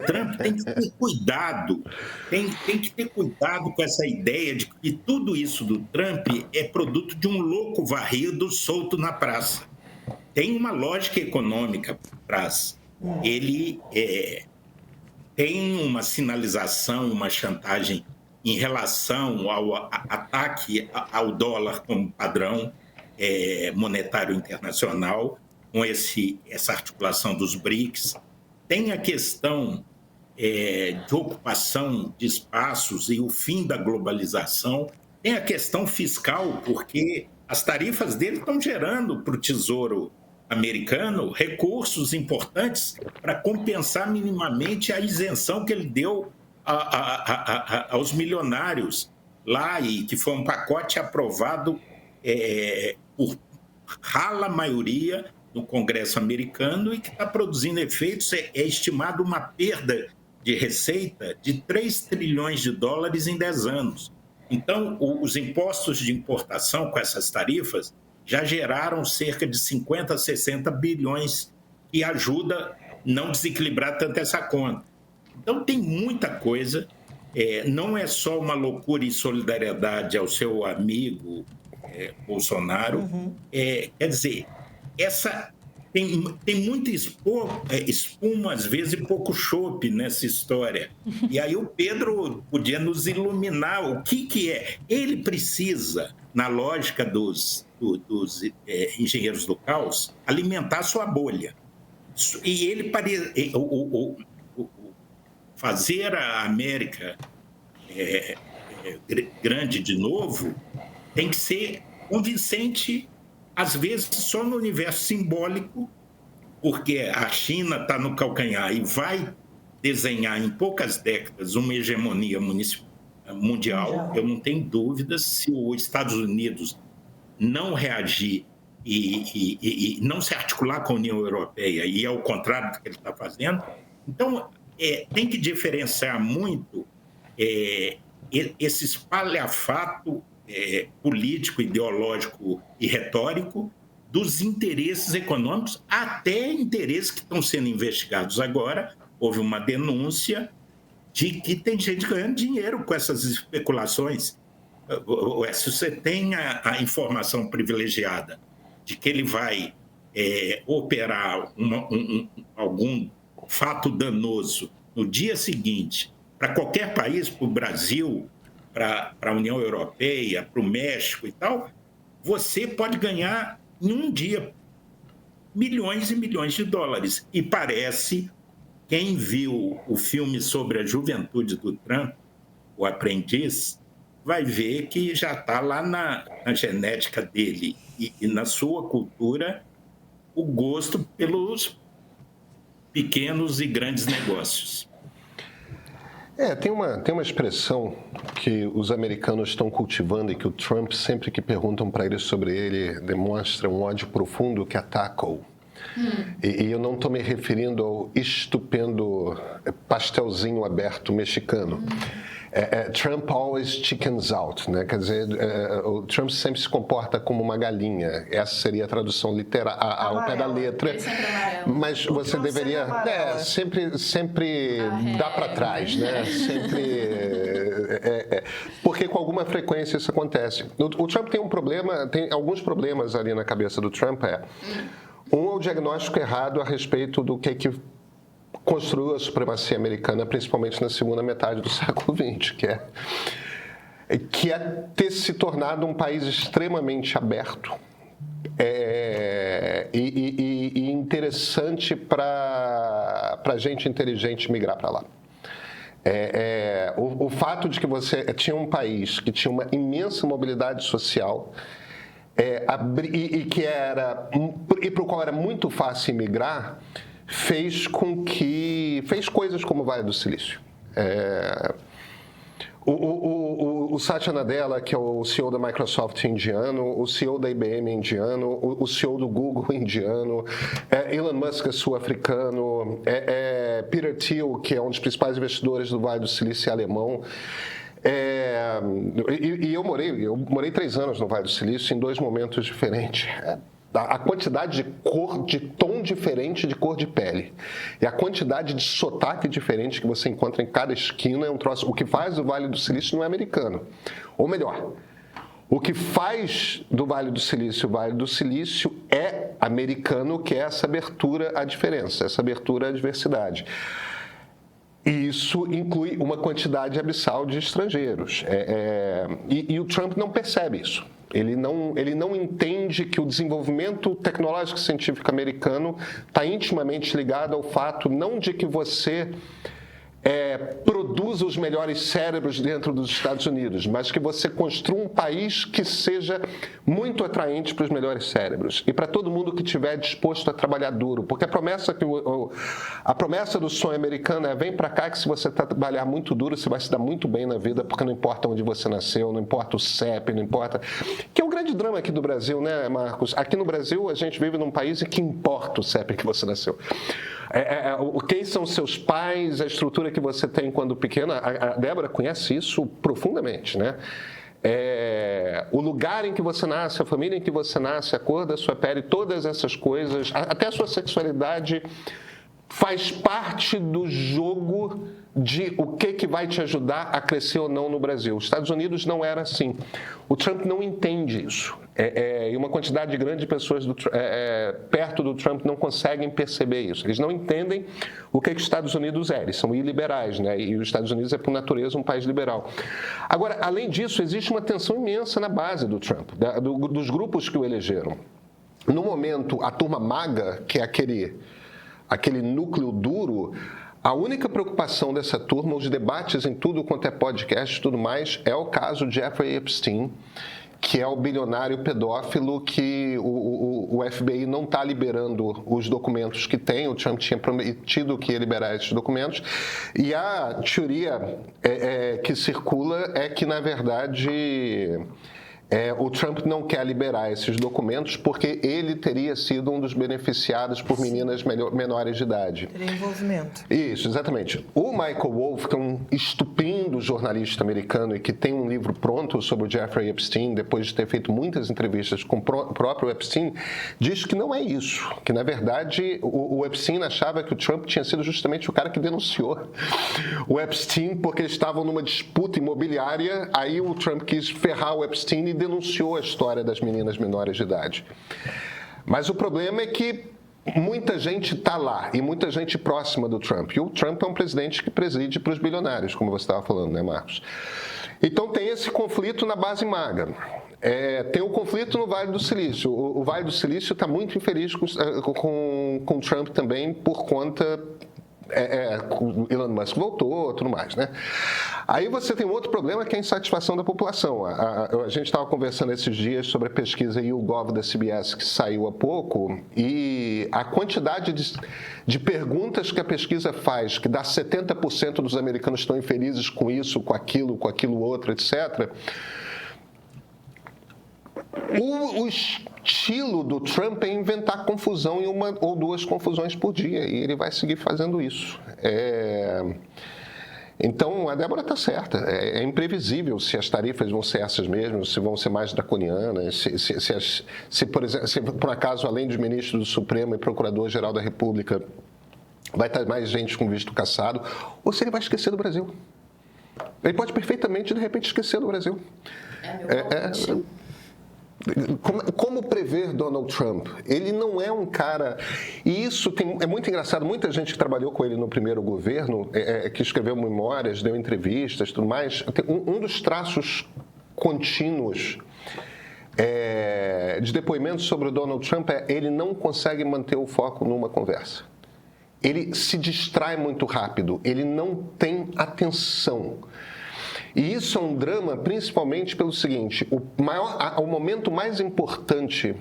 Trump tem que ter cuidado, tem que ter cuidado com essa ideia de que tudo isso do Trump é produto de um louco varrido solto na praça. Tem uma lógica econômica por trás. Ele tem uma sinalização, uma chantagem em relação ao ataque ao dólar como padrão monetário internacional, com essa articulação dos BRICS. Tem a questão de ocupação de espaços e o fim da globalização. Tem a questão fiscal, porque as tarifas dele estão gerando para o Tesouro americano recursos importantes para compensar minimamente a isenção que ele deu aos milionários lá, e que foi um pacote aprovado por rala maioria no Congresso americano e que está produzindo efeitos. É estimado uma perda de receita de 3 trilhões de dólares em 10 anos. Então, os impostos de importação com essas tarifas já geraram cerca de 50 a 60 bilhões, que ajuda a não desequilibrar tanto essa conta. Então, tem muita coisa, não é só uma loucura e solidariedade ao seu amigo Bolsonaro. Quer dizer, tem muita espuma, às vezes, e pouco chope nessa história. E aí o Pedro podia nos iluminar o que é. Ele precisa, na lógica dos engenheiros do caos, alimentar sua bolha. E ele fazer a América grande de novo tem que ser convincente, às vezes só no universo simbólico, porque a China está no calcanhar e vai desenhar em poucas décadas uma hegemonia mundial. Eu não tenho dúvidas, se os Estados Unidos não reagir e não se articular com a União Europeia, e ao contrário do que ele está fazendo. Então, tem que diferenciar muito esse espalhafato político, ideológico e retórico dos interesses econômicos, até interesses que estão sendo investigados agora. Houve uma denúncia de que tem gente ganhando dinheiro com essas especulações. Se você tem a informação privilegiada de que ele vai operar algum fato danoso no dia seguinte para qualquer país, para o Brasil, para a União Europeia, para o México e tal, você pode ganhar em um dia milhões e milhões de dólares. E parece, quem viu o filme sobre a juventude do Trump, O Aprendiz, vai ver que já está lá na genética dele e na sua cultura o gosto pelos pequenos e grandes negócios. Tem uma expressão que os americanos estão cultivando e que o Trump, sempre que perguntam para ele sobre ele, demonstra um ódio profundo, que é taco. E eu não estou me referindo ao estupendo pastelzinho aberto mexicano. Trump always chickens out, né? Quer dizer, o Trump sempre se comporta como uma galinha. Essa seria a tradução literal, ao pé da letra. Mas você deveria sempre dar para trás, né? Porque com alguma frequência isso acontece. O Trump tem um problema, tem alguns problemas ali na cabeça do Trump. É o diagnóstico errado a respeito do que construiu a supremacia americana, principalmente na segunda metade do século XX, que é ter se tornado um país extremamente aberto e interessante para gente inteligente migrar para lá. O fato de que você tinha um país que tinha uma imensa mobilidade social e para o qual era muito fácil migrar, fez coisas como o Vale do Silício. O Satya Nadella, que é o CEO da Microsoft indiano, o CEO da IBM indiano, o CEO do Google indiano, Elon Musk sul-africano, Peter Thiel, que é um dos principais investidores do Vale do Silício alemão. Eu morei 3 anos no Vale do Silício em 2 momentos diferentes. A quantidade de tom diferente de cor de pele e a quantidade de sotaque diferente que você encontra em cada esquina é um troço. O que faz o Vale do Silício não é americano. Ou melhor, o que faz do Vale do Silício o Vale do Silício é americano, que é essa abertura à diferença, essa abertura à diversidade. E isso inclui uma quantidade abissal de estrangeiros. E o Trump não percebe isso. Ele não entende que o desenvolvimento tecnológico e científico americano está intimamente ligado ao fato não de que você produza os melhores cérebros dentro dos Estados Unidos, mas que você construa um país que seja muito atraente para os melhores cérebros e para todo mundo que estiver disposto a trabalhar duro. Porque a promessa do sonho americano é: vem para cá que se você trabalhar muito duro, você vai se dar muito bem na vida, porque não importa onde você nasceu, não importa o CEP, não importa... Que é o grande drama aqui do Brasil, né, Marcos? Aqui no Brasil, a gente vive num país em que importa o CEP que você nasceu. Quem são seus pais, a estrutura que você tem quando pequena. A Débora conhece isso profundamente, né? O lugar em que você nasce, a família em que você nasce, a cor da sua pele, todas essas coisas, até a sua sexualidade, faz parte do jogo de o que vai te ajudar a crescer ou não no Brasil. Os Estados Unidos não era assim. O Trump não entende isso. E uma quantidade grande de pessoas perto do Trump não conseguem perceber isso. Eles não entendem o que os Estados Unidos é. Eles são iliberais, né? E os Estados Unidos é, por natureza, um país liberal. Agora, além disso, existe uma tensão imensa na base do Trump, dos grupos que o elegeram. No momento, a turma MAGA, que é aquele núcleo duro, a única preocupação dessa turma, os debates em tudo quanto é podcast e tudo mais, é o caso Jeffrey Epstein, que é o bilionário pedófilo que o FBI não está liberando os documentos que tem. O Trump tinha prometido que ia liberar esses documentos. E a teoria que circula é que, na verdade... o Trump não quer liberar esses documentos porque ele teria sido um dos beneficiados por meninas menores de idade. Teria envolvimento. Isso, exatamente. O Michael Wolff, que é um estupindo jornalista americano e que tem um livro pronto sobre o Jeffrey Epstein, depois de ter feito muitas entrevistas com o próprio Epstein, diz que não é isso. Que, na verdade, o Epstein achava que o Trump tinha sido justamente o cara que denunciou o Epstein porque eles estavam numa disputa imobiliária, aí o Trump quis ferrar o Epstein e denunciou a história das meninas menores de idade. Mas o problema é que muita gente está lá e muita gente próxima do Trump. E o Trump é um presidente que preside para os bilionários, como você estava falando, né, Marcos? Então tem esse conflito na base MAGA. Tem o conflito no Vale do Silício. O Vale do Silício está muito infeliz com o Trump também por conta... Elon Musk voltou, tudo mais, né? Aí você tem um outro problema que é a insatisfação da população. A gente estava conversando esses dias sobre a pesquisa YouGov da CBS que saiu há pouco e a quantidade de perguntas que a pesquisa faz, que dá 70% dos americanos estão infelizes com isso, com aquilo outro, etc. O estilo do Trump é inventar confusão em uma ou duas confusões por dia, e ele vai seguir fazendo isso. Então, a Débora está certa. É imprevisível se as tarifas vão ser essas mesmas, se vão ser mais draconianas, se por acaso, além dos ministros do Supremo e Procurador-Geral da República, vai estar mais gente com visto cassado, ou se ele vai esquecer do Brasil. Ele pode perfeitamente, de repente, esquecer do Brasil. Como prever Donald Trump? Ele não é um cara... E isso é muito engraçado. Muita gente que trabalhou com ele no primeiro governo, que escreveu memórias, deu entrevistas, tudo mais, um dos traços contínuos de depoimentos sobre o Donald Trump ele não consegue manter o foco numa conversa. Ele se distrai muito rápido, ele não tem atenção. E isso é um drama principalmente pelo seguinte: o momento mais importante,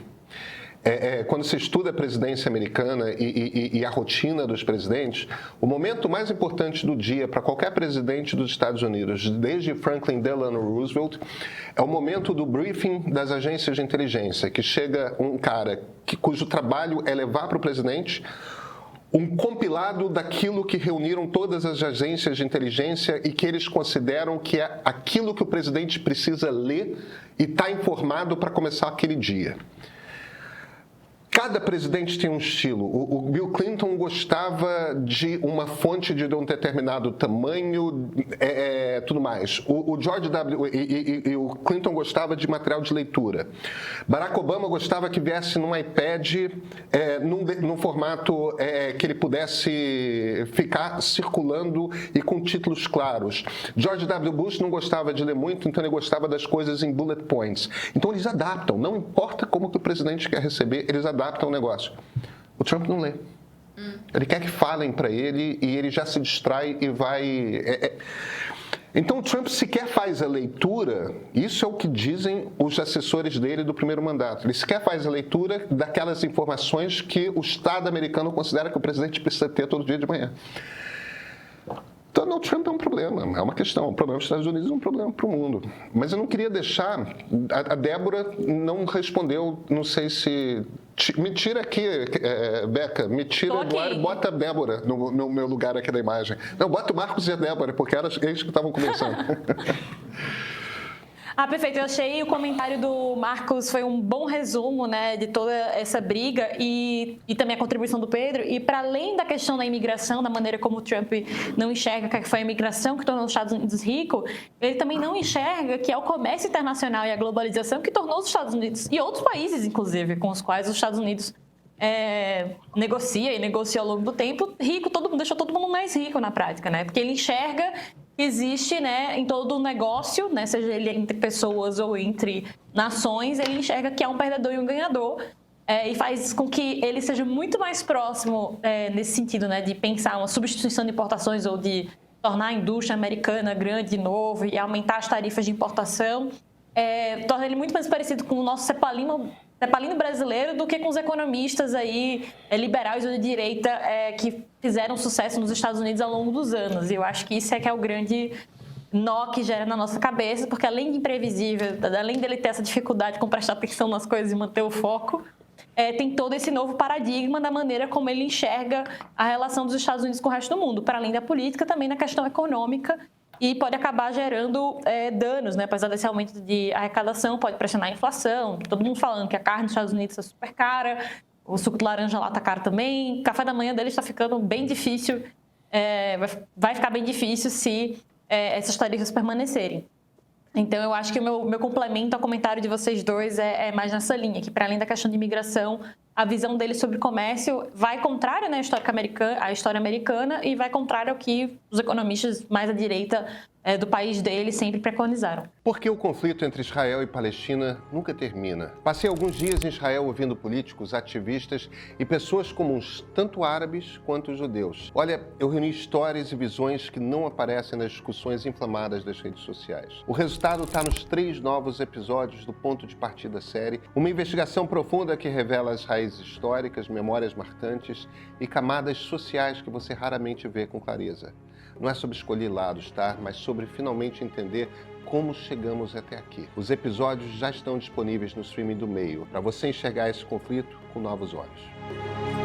quando se estuda a presidência americana e a rotina dos presidentes, o momento mais importante do dia para qualquer presidente dos Estados Unidos, desde Franklin Delano Roosevelt, é o momento do briefing das agências de inteligência, que chega um cara cujo trabalho é levar para o presidente um compilado daquilo que reuniram todas as agências de inteligência e que eles consideram que é aquilo que o presidente precisa ler e estar informado para começar aquele dia. Cada presidente tem um estilo. O Bill Clinton gostava de uma fonte de um determinado tamanho, tudo mais. O George W. e o Clinton gostava de material de leitura. Barack Obama gostava que viesse num iPad, num formato que ele pudesse ficar circulando e com títulos claros. George W. Bush não gostava de ler muito, então ele gostava das coisas em bullet points. Então eles adaptam, não importa como que o presidente quer receber, eles adaptam o negócio. O Trump não lê. Ele quer que falem para ele e ele já se distrai e vai... Então o Trump sequer faz a leitura, isso é o que dizem os assessores dele do primeiro mandato, ele sequer faz a leitura daquelas informações que o Estado americano considera que o presidente precisa ter todo dia de manhã. Donald Trump é um problema, é uma questão. O problema dos Estados Unidos é um problema para o mundo. Mas eu não queria deixar... A Débora não respondeu, não sei se... Me tira aqui, Beca, me tira do ar e bota a Débora no meu lugar aqui da imagem. Não, bota o Marcos e a Débora, porque eram eles que estavam conversando. Perfeito. Eu achei o comentário do Marcos foi um bom resumo, né, de toda essa briga e também a contribuição do Pedro. E para além da questão da imigração, da maneira como o Trump não enxerga que foi a imigração que tornou os Estados Unidos ricos, ele também não enxerga que é o comércio internacional e a globalização que tornou os Estados Unidos e outros países, inclusive, com os quais os Estados Unidos negocia ao longo do tempo, rico, deixou todo mundo mais rico na prática, né? Porque ele enxerga que existe, né, em todo o negócio, né, seja ele entre pessoas ou entre nações, ele enxerga que há um perdedor e um ganhador, e faz com que ele seja muito mais próximo nesse sentido, né, de pensar uma substituição de importações ou de tornar a indústria americana grande de novo e aumentar as tarifas de importação, torna ele muito mais parecido com o nosso cepalino brasileiro do que com os economistas aí, liberais ou de direita que fizeram sucesso nos Estados Unidos ao longo dos anos. E eu acho que isso que é o grande nó que gera na nossa cabeça, porque além de imprevisível, além dele ter essa dificuldade com prestar atenção nas coisas e manter o foco, tem todo esse novo paradigma da maneira como ele enxerga a relação dos Estados Unidos com o resto do mundo, para além da política, também na questão econômica, e pode acabar gerando danos, né? Apesar desse aumento de arrecadação, pode pressionar a inflação. Todo mundo falando que a carne nos Estados Unidos está super cara, o suco de laranja lá está caro também, o café da manhã deles está ficando bem difícil, vai ficar bem difícil se essas tarifas permanecerem. Então, eu acho que o meu complemento ao comentário de vocês dois é mais nessa linha, que para além da questão de imigração, a visão dele sobre comércio vai contrária, né, à história americana e vai contrária ao que os economistas mais à direita do país dele sempre preconizaram. Porque o conflito entre Israel e Palestina nunca termina. Passei alguns dias em Israel ouvindo políticos, ativistas e pessoas comuns, tanto árabes quanto judeus. Olha, eu reuni histórias e visões que não aparecem nas discussões inflamadas das redes sociais. O resultado está nos 3 novos episódios do Ponto de Partida série, uma investigação profunda que revela as raízes históricas, memórias marcantes e camadas sociais que você raramente vê com clareza. Não é sobre escolher lados, tá? Mas sobre finalmente entender como chegamos até aqui. Os episódios já estão disponíveis no streaming do Meio, para você enxergar esse conflito com novos olhos.